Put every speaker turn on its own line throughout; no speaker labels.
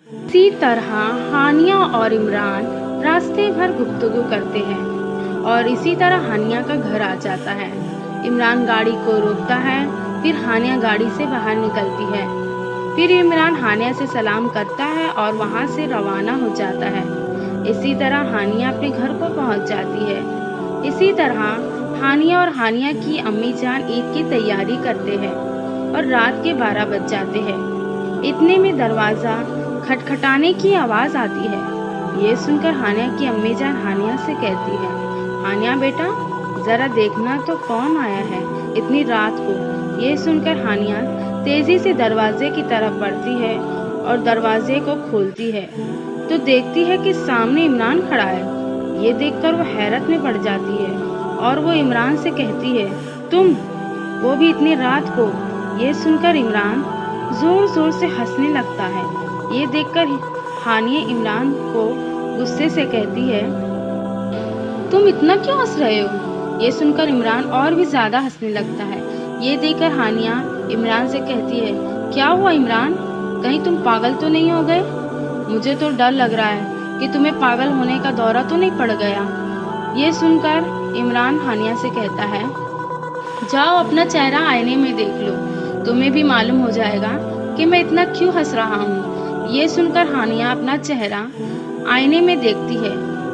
इसी तरह हानिया और इमरान रास्ते भर गुफ्तगू करते हैं और इसी तरह हानिया का घर आ जाता है। इमरान गाड़ी को रोकता है, फिर हानिया गाड़ी से बाहर निकलती है। फिर इमरान हानिया से सलाम करता है और वहाँ से रवाना हो जाता है। इसी तरह हानिया अपने घर को पहुँच जाती है। इसी तरह हानिया और हानिया की अम्मी जान ईद की तैयारी करते हैं और रात के 12 बज जाते हैं। इतने में दरवाज़ा खटखटाने की आवाज़ आती है। ये सुनकर हानिया की अम्मी जान हानिया से कहती है, हानिया बेटा ज़रा देखना तो कौन आया है इतनी रात को। ये सुनकर हानिया तेज़ी से दरवाजे की तरफ बढ़ती है और दरवाजे को खोलती है तो देखती है कि सामने इमरान खड़ा है। ये देखकर वो हैरत में पड़ जाती है और वो इमरान से कहती है, तुम, वो भी इतनी रात को। ये सुनकर इमरान ज़ोर ज़ोर से हंसने लगता है। ये देखकर हानिया इमरान को गुस्से से कहती है, तुम इतना क्यों हंस रहे हो। ये सुनकर इमरान और भी ज़्यादा हंसने लगता है। ये देखकर हानिया इमरान से कहती है, क्या हुआ इमरान, कहीं तुम पागल तो नहीं हो गए। मुझे तो डर लग रहा है कि तुम्हें पागल होने का दौरा तो नहीं पड़ गया। ये सुनकर इमरान हानिया से कहता है, जाओ अपना चेहरा आईने में देख लो, तुम्हें भी मालूम हो जाएगा कि मैं इतना क्यों हंस रहा हूँ। ये सुनकर हानिया अपना चेहरा आईने में देखती है।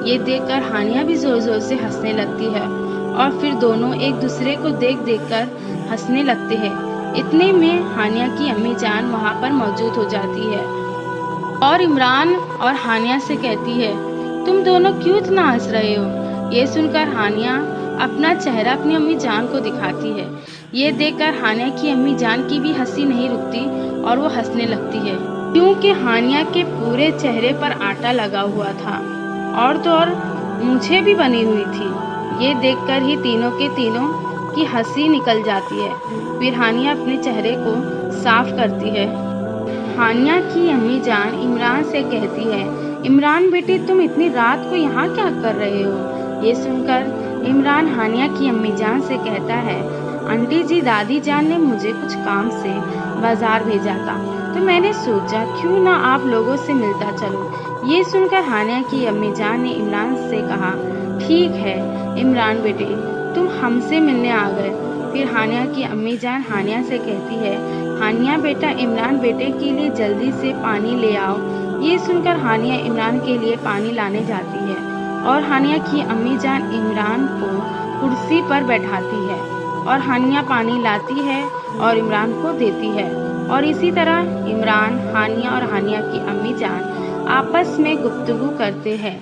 ये देखकर हानिया भी ज़ोर ज़ोर से हंसने लगती है और फिर दोनों एक दूसरे को देख देख कर हंसने लगते हैं। इतने में हानिया की अम्मी जान वहाँ पर मौजूद हो जाती है और इमरान और हानिया से कहती है, तुम दोनों क्यों इतना हंस रहे हो। ये सुनकर हानिया अपना चेहरा अपनी अम्मी जान को दिखाती है। ये देखकर हानिया की अम्मी जान की भी हंसी नहीं रुकती और वो हंसने लगती है, क्योंकि हानिया के पूरे चेहरे पर आटा लगा हुआ था और तो और मूंछें भी बनी हुई थी। ये देखकर ही तीनों के तीनों की हंसी निकल जाती है। फिर हानिया अपने चेहरे को साफ करती है। हानिया की अम्मी जान इमरान से कहती है, इमरान बेटे तुम इतनी रात को यहाँ क्या कर रहे हो। ये सुनकर इमरान हानिया की अम्मी जान से कहता है, आंटी जी दादी जान ने मुझे कुछ काम से बाजार भेजा था तो मैंने सोचा क्यों ना आप लोगों से मिलता चलूं। ये सुनकर हानिया की अम्मी जान ने इमरान से कहा, ठीक है इमरान बेटे तुम हमसे मिलने आ गए। फिर हानिया की अम्मी जान हानिया से कहती है, हानिया बेटा इमरान बेटे के लिए जल्दी से पानी ले आओ। ये सुनकर हानिया इमरान के लिए पानी लाने जाती है और हानिया की अम्मी जान इमरान को कुर्सी पर बैठाती है और हानिया पानी लाती है और इमरान को देती है और इसी तरह इमरान, हानिया और हानिया की अम्मी जान आपस में गुफ्तगू करते हैं।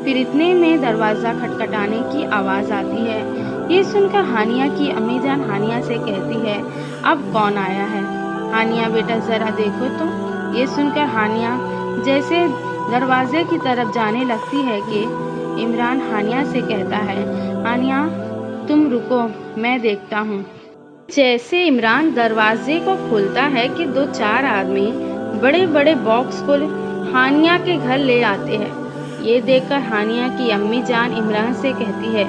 फिर इतने में दरवाज़ा खटखटाने की आवाज़ आती है। ये सुनकर हानिया की अम्मी जान हानिया से कहती है, अब कौन आया है। हानिया बेटा ज़रा देखो तो। ये सुनकर हानिया जैसे दरवाजे की तरफ जाने लगती है कि इमरान हानिया से कहता है, हानिया तुम रुको मैं देखता हूँ। जैसे इमरान दरवाजे को खोलता है कि 2-4 आदमी बड़े बड़े बॉक्स को हानिया के घर ले आते हैं। ये देखकर हानिया की अम्मी जान इमरान से कहती है,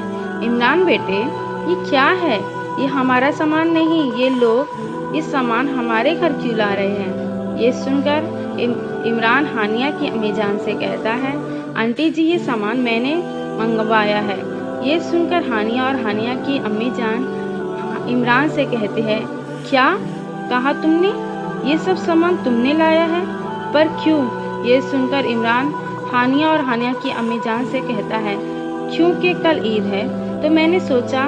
इमरान बेटे ये क्या है, ये हमारा सामान नहीं, ये लोग ये सामान हमारे घर क्यों ला रहे हैं। ये सुनकर इमरान हानिया की अम्मी जान से कहता है, आंटी जी ये सामान मैंने मंगवाया है। ये सुनकर हानिया और हानिया की अम्मी जान इमरान से कहते हैं, क्या कहा तुमने, ये सब सामान तुमने लाया है, पर क्यों। ये सुनकर इमरान हानिया और हानिया की अम्मी जान से कहता है, क्योंकि कल ईद है तो मैंने सोचा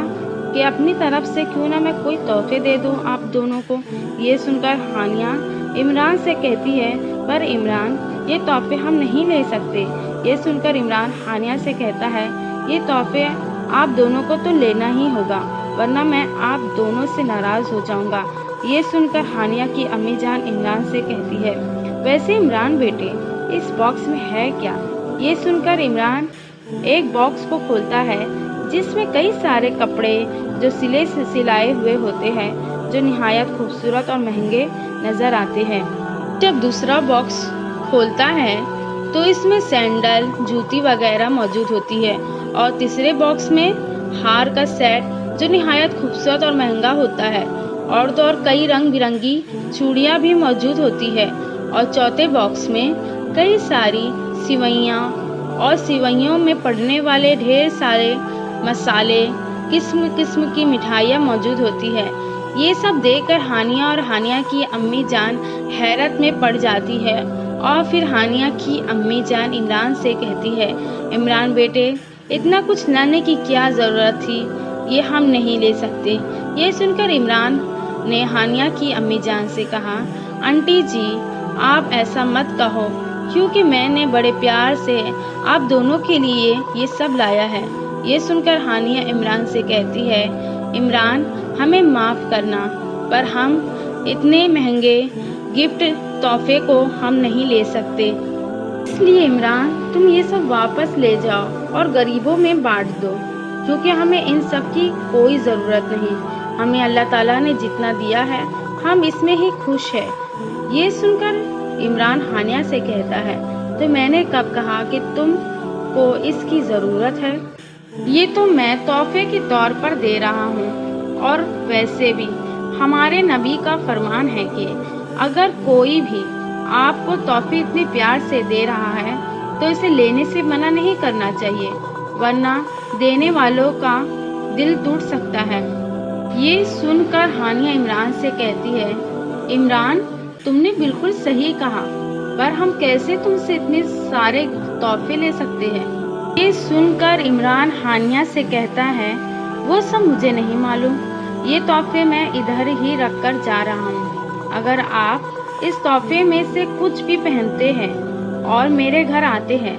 कि अपनी तरफ से क्यों ना मैं कोई तोहफे दे दूं आप दोनों को। ये सुनकर हानिया इमरान से कहती है, पर इमरान ये तोहफे हम नहीं ले सकते। ये सुनकर इमरान हानिया से कहता है, ये तोहफे आप दोनों को तो लेना ही होगा वरना मैं आप दोनों से नाराज़ हो जाऊंगा। ये सुनकर हानिया की अम्मी जान इमरान से कहती है, वैसे इमरान बेटे इस बॉक्स में है क्या। ये सुनकर इमरान एक बॉक्स को खोलता है जिसमें कई सारे कपड़े जो सिलाए हुए होते हैं जो निहायत खूबसूरत और महंगे नज़र आते हैं। जब दूसरा बॉक्स खोलता है तो इसमें सैंडल, जूती वगैरह मौजूद होती है और तीसरे बॉक्स में हार का सेट जो निहायत खूबसूरत और महंगा होता है और तो और कई रंग बिरंगी चूड़ियाँ भी मौजूद होती है और चौथे बॉक्स में कई सारी सिवैयाँ और सिवैयों में पड़ने वाले ढेर सारे मसाले, किस्म किस्म की मिठाइयाँ मौजूद होती है। ये सब देखकर हानिया और हानिया की अम्मी जान हैरत में पड़ जाती है और फिर हानिया की अम्मी जान इमरान से कहती है, इमरान बेटे, इतना कुछ लाने की क्या ज़रूरत थी, ये हम नहीं ले सकते। ये सुनकर इमरान ने हानिया की अम्मी जान से कहा, आंटी जी आप ऐसा मत कहो, क्योंकि मैंने बड़े प्यार से आप दोनों के लिए ये सब लाया है। ये सुनकर हानिया इमरान से कहती है, इमरान हमें माफ़ करना, पर हम इतने महंगे गिफ्ट तोहफे को हम नहीं ले सकते, इसलिए इमरान तुम ये सब वापस ले जाओ और गरीबों में बांट दो, क्योंकि हमें इन सब की कोई ज़रूरत नहीं। हमें अल्लाह ताला ने जितना दिया है हम इसमें ही खुश है। ये सुनकर इमरान हानिया से कहता है, तो मैंने कब कहा कि तुमको इसकी ज़रूरत है? ये तो मैं तोहफे के तौर पर दे रहा हूँ, और वैसे भी हमारे नबी का फरमान है कि अगर कोई भी आपको तोहफे इतने प्यार से दे रहा है तो इसे लेने से मना नहीं करना चाहिए, वरना देने वालों का दिल टूट सकता है। ये सुनकर हानिया इमरान से कहती है, इमरान तुमने बिल्कुल सही कहा, पर हम कैसे तुमसे इतने सारे तोहफे ले सकते हैं? ये सुनकर इमरान हानिया से कहता है, वो सब मुझे नहीं मालूम, ये तोहफे मैं इधर ही रख कर जा रहा हूँ। अगर आप इस तोहफे में से कुछ भी पहनते हैं और मेरे घर आते हैं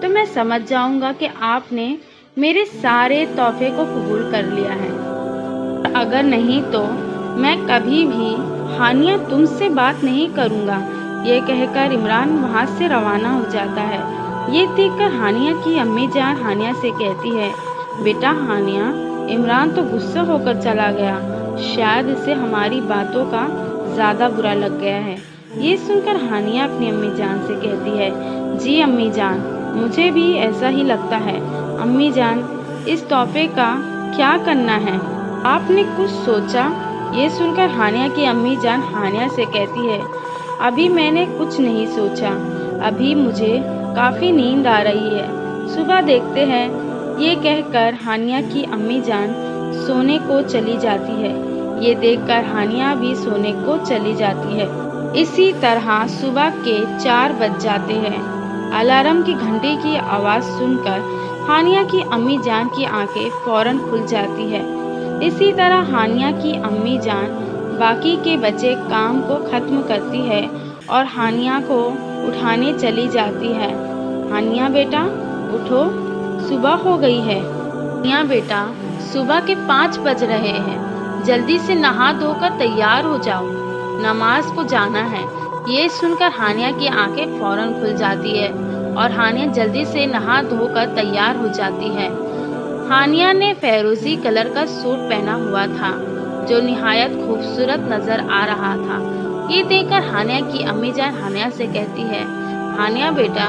तो मैं समझ जाऊंगा कि आपने मेरे सारे तोहफे को कबूल कर लिया है। अगर नहीं तो मैं कभी भी हानिया तुमसे बात नहीं करूंगा। ये कहकर इमरान वहाँ से रवाना हो जाता है। ये देखकर हानिया की अम्मी जान हानिया से कहती है, बेटा हानिया, इमरान तो गुस्सा होकर चला गया, शायद इसे हमारी बातों का ज़्यादा बुरा लग गया है। ये सुनकर हानिया अपनी अम्मी जान से कहती है, जी अम्मी जान, मुझे भी ऐसा ही लगता है। अम्मी जान, इस तोहफे का क्या करना है, आपने कुछ सोचा? ये सुनकर हानिया की अम्मी जान हानिया से कहती है, अभी मैंने कुछ नहीं सोचा, अभी मुझे काफ़ी नींद आ रही है, सुबह देखते हैं। ये कहकर हानिया की अम्मी जान सोने को चली जाती है। ये देखकर हानिया भी सोने को चली जाती है। इसी तरह सुबह के 4 बज जाते हैं। अलार्म की घंटी की आवाज़ सुनकर हानिया की अम्मी जान की आंखें फौरन खुल जाती है। इसी तरह हानिया की अम्मी जान बाकी के बचे काम को ख़त्म करती है और हानिया को उठाने चली जाती है। हानिया बेटा उठो, सुबह हो गई है। हानिया बेटा, सुबह के 5 बज रहे हैं, जल्दी से नहा धोकर तैयार हो जाओ, नमाज को जाना है। ये सुनकर हानिया की आंखें फौरन खुल जाती है और हानिया जल्दी से नहा धोकर तैयार हो जाती है। हानिया ने फैरोज़ी कलर का सूट पहना हुआ था जो निहायत खूबसूरत नज़र आ रहा था। ये देखकर हानिया की अम्मी जान हानिया से कहती है, हानिया बेटा,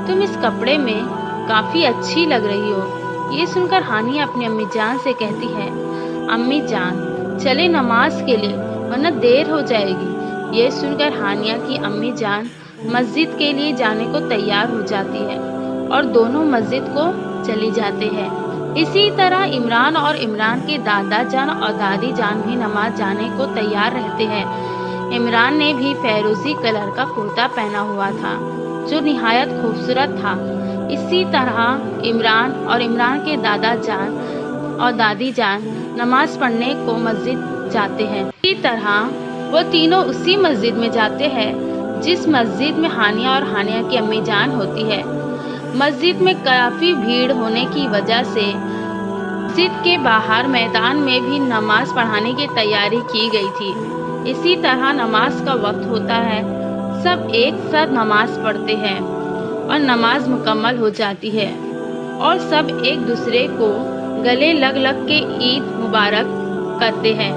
तुम इस कपड़े में काफ़ी अच्छी लग रही हो। ये सुनकर हानिया अपनी अम्मी जान से कहती है, अम्मी जान चले नमाज के लिए, वरना देर हो जाएगी। ये सुनकर हानिया की अम्मी जान मस्जिद के लिए जाने को तैयार हो जाती है और दोनों मस्जिद को चली जाते हैं। इसी तरह इमरान और इमरान के दादा जान और दादी जान भी नमाज जाने को तैयार रहते हैं। इमरान ने भी फैरोज़ी कलर का कुर्ता पहना हुआ था जो निहायत खूबसूरत था। इसी तरह इमरान और इमरान के दादा जान और दादी जान नमाज पढ़ने को मस्जिद जाते हैं। इसी तरह वो तीनों उसी मस्जिद में जाते हैं जिस मस्जिद में हानिया और हानिया की अम्मी जान होती है। मस्जिद में काफ़ी भीड़ होने की वजह से मस्जिद के बाहर मैदान में भी नमाज पढ़ाने की तैयारी की गई थी। इसी तरह नमाज का वक्त होता है, सब एक साथ नमाज पढ़ते हैं और नमाज मुकम्मल हो जाती है और सब एक दूसरे को गले लग लग के ईद मुबारक करते हैं।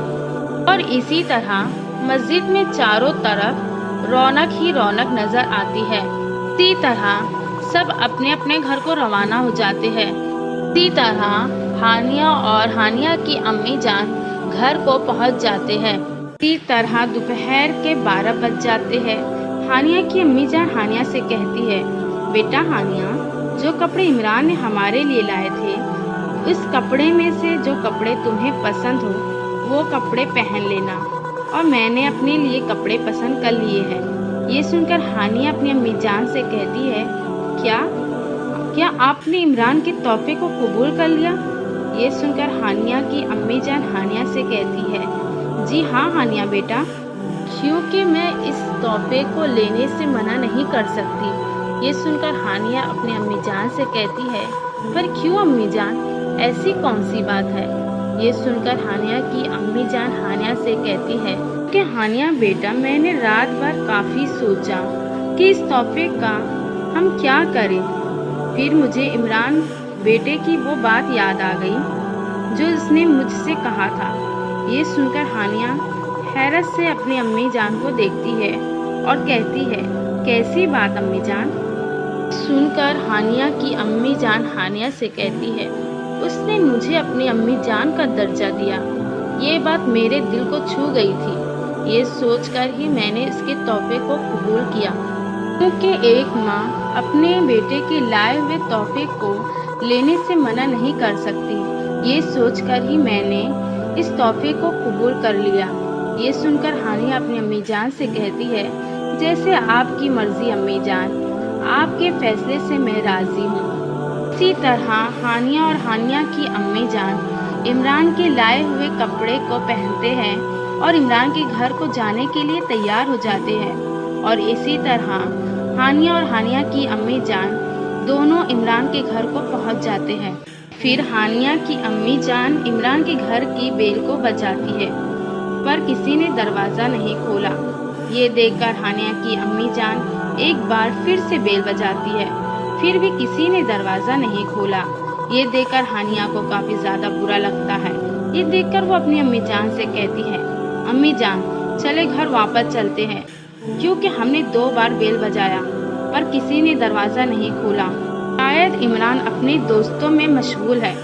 और इसी तरह मस्जिद में चारों तरफ रौनक ही रौनक नज़र आती है। इसी तरह सब अपने अपने घर को रवाना हो जाते हैं। इसी तरह हानिया और हानिया की अम्मी जान घर को पहुंच जाते हैं। इसी तरह दोपहर के 12 बज जाते हैं। हानिया की अम्मी जान हानिया से कहती है, बेटा हानिया, जो कपड़े इमरान ने हमारे लिए लाए थे, उस कपड़े में से जो कपड़े तुम्हें पसंद हो वो कपड़े पहन लेना, और मैंने अपने लिए कपड़े पसंद कर लिए हैं। ये सुनकर हानिया अपनी अम्मी जान से कहती है, क्या आपने इमरान के तोहफे को कबूल कर लिया? ये सुनकर हानिया की अम्मी जान हानिया से कहती है, जी हाँ हानिया बेटा, क्योंकि मैं इस तोहफे को लेने से मना नहीं कर सकती। ये सुनकर हानिया अपनी अम्मी जान से कहती है, पर क्यों अम्मी जान, ऐसी कौन सी बात है? ये सुनकर हानिया की अम्मी जान हानिया से कहती है कि हानिया बेटा, मैंने रात भर काफ़ी सोचा कि इस तोहफे का हम क्या करें। फिर मुझे इमरान बेटे की वो बात याद आ गई जो उसने मुझसे कहा था। ये सुनकर हानिया हैरत से अपनी अम्मी जान को देखती है और कहती है, कैसी बात अम्मी जान? सुनकर हानिया की अम्मी जान हानिया से कहती है, उसने मुझे अपनी अम्मी जान का दर्जा दिया। ये बात मेरे दिल को छू गई थी। ये सोचकर ही मैंने इसके तोहफे को कबूल किया, क्योंकि एक माँ अपने बेटे के लाए हुए तोहफे को लेने से मना नहीं कर सकती। ये सोचकर ही मैंने इस तोहफे को कबूल कर लिया। ये सुनकर हानिया अपनी अम्मी जान से कहती है, जैसे आपकी मर्जी अम्मी जान, आपके फैसले से मैं राज़ी हूँ। इसी तरह हानिया और हानिया की अम्मी जान इमरान के लाए हुए कपड़े को पहनते हैं और इमरान के घर को जाने के लिए तैयार हो जाते हैं। और इसी तरह हानिया और हानिया की अम्मी जान दोनों इमरान के घर को पहुंच जाते हैं। फिर हानिया की अम्मी जान इमरान के घर की बेल को बजाती है, पर किसी ने दरवाज़ा नहीं खोला। ये देखकर हानिया की अम्मी जान एक बार फिर से बेल बजाती है, फिर भी किसी ने दरवाज़ा नहीं खोला। ये देखकर हानिया को काफ़ी ज़्यादा बुरा लगता है। ये देखकर वो अपनी अम्मी जान से कहती है, अम्मी जान, चले घर वापस चलते हैं, क्योंकि हमने 2 बार बेल बजाया पर किसी ने दरवाज़ा नहीं खोला। शायद इमरान अपने दोस्तों में मशगूल है।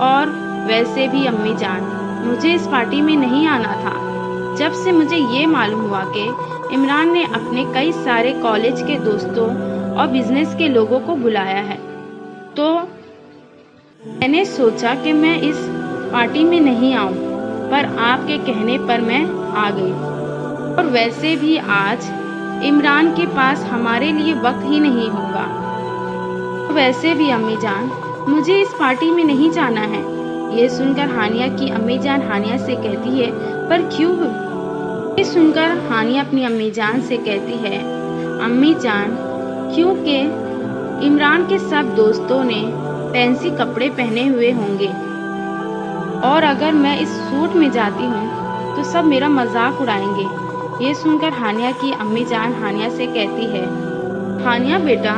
और वैसे भी अम्मी जान, मुझे इस पार्टी में नहीं आना था। जब से मुझे ये मालूम हुआ कि इमरान ने अपने कई सारे कॉलेज के दोस्तों और बिजनेस के लोगों को बुलाया है, तो मैंने सोचा कि मैं इस पार्टी में नहीं आऊं, पर आपके कहने पर मैं आ गई। और वैसे भी आज इमरान के पास हमारे लिए वक्त ही नहीं होगा। वैसे भी अम्मी जान, मुझे इस पार्टी में नहीं जाना है। ये सुनकर हानिया की अम्मी जान हानिया से कहती है, पर क्यों? ये सुनकर हानिया अपनी अम्मी जान से कहती है, अम्मी जान, क्योंकि इमरान के सब दोस्तों ने फैंसी कपड़े पहने हुए होंगे, और अगर मैं इस सूट में जाती हूँ तो सब मेरा मजाक उड़ाएंगे। ये सुनकर हानिया की अम्मी जान हानिया से कहती है, हानिया बेटा,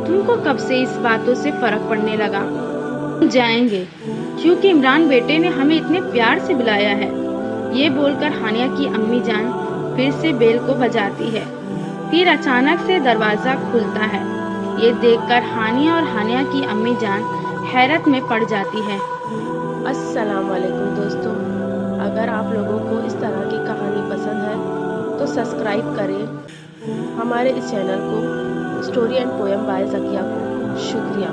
तुमको कब से इस बातों से फ़र्क पड़ने लगा? हम जाएंगे, क्योंकि इमरान बेटे ने हमें इतने प्यार से बुलाया है। ये बोलकर हानिया की अम्मी जान फिर से बेल को बजाती है। फिर अचानक से दरवाज़ा खुलता है। ये देखकर हानिया और हानिया की अम्मी जान हैरत में पड़ जाती है।
अस्सलाम वालेकुम दोस्तों, अगर आप लोगों को इस तरह की कहानी पसंद है तो सब्सक्राइब करें हमारे इस चैनल को, story and poem by Zakia को। शुक्रिया।